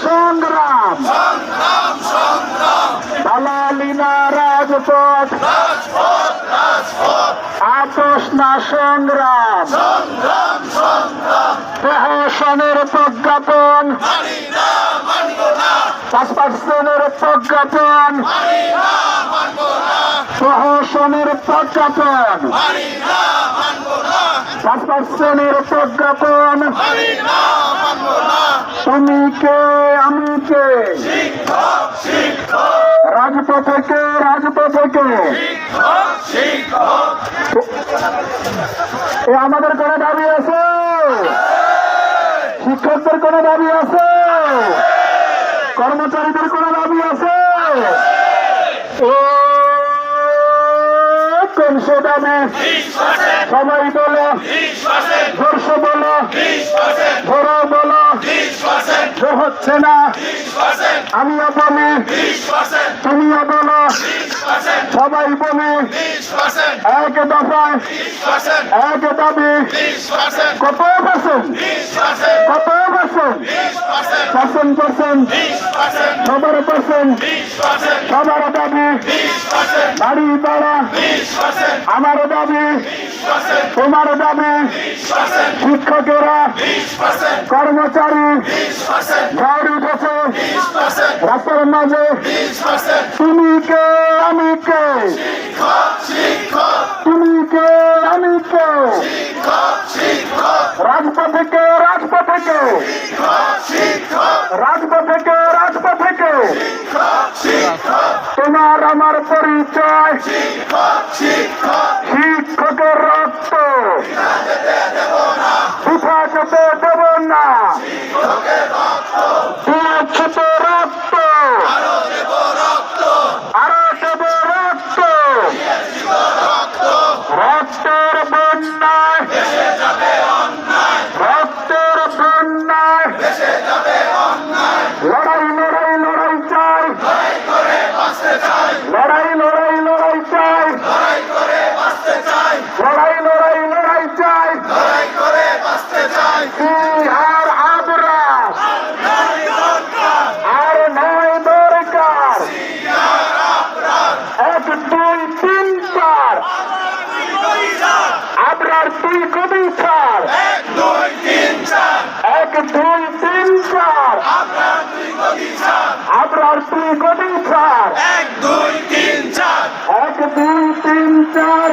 সংগ্রাম দালালি না রাজপথ আপোষ না সংগ্রাম প্রহসনের প্রজ্ঞাপন 5% প্রজ্ঞাপন প্রহসনের প্রজ্ঞাপন 5% প্রজ্ঞাপন তুমি কে আমি কে রাজপথে কে আমাদের কোনো দাবি আছে শিক্ষকদের কোনো দাবি আছে কর্মচারীদের কোনো দাবি আছে কোন সে দাবি সবাই বলো জোরসে বলো ধরো বলো হচ্ছে না আমিও বলি তুমিও বলো সবাই বলি এক দফায় এক দাবি কত পার্সেন্ট সবার পার্সেন্ট সবার দাবি বাড়ি পাড়া আমার দাবি তোমার দাবি শিক্ষকেরা কর্মচারী ঝড় উঠেছে রাস্তার মাঝে তুমি কে আমি কে তুমি কে আমি কে রাজপথে কে তোমার আমার পরিচয় শিক্ষকের রক্ত বৃথা যেতে দেব না রক্ত আরো দেব রক্ত রক্তের বন্যায় লড়াই চাই লড়াই চাই আর আবরাস আর নয় দরকার 1 2 3 4 আবরার তুই কবি ছাড় 1 2 3 4 আবরার তুই কবি ছাড় 1 2 3 4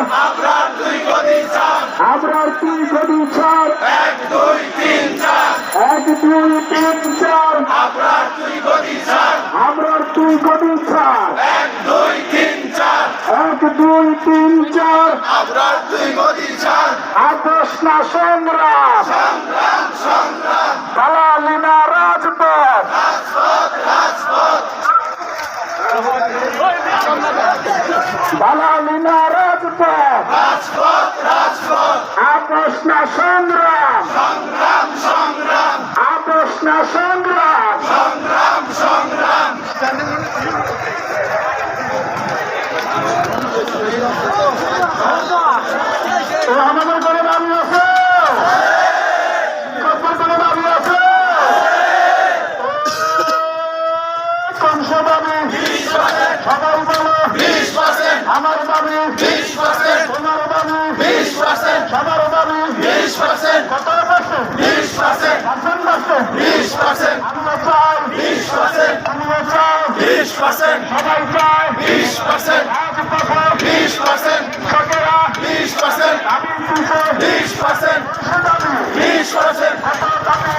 আবরার তুই কবি ছাড় 1 2 3 4 আবরার তুই কবি ছাড় 1 2 3 4 আপোষ না সংগ্রাম দালালি না রাজপথ দালালি না রাজপথ আপোষ না সংগ্রাম আপোষ না সংগ্রাম আমাদের কোনো দাবি আছে কোনো দাবি আছে কমসে দাবি সবাই বলো আমার দাবি তোমার দাবি সবার দাবি কত পার্সেন্ট আমিও চাই সবাই চাই 20% শিক্ষকেরা আমি 20%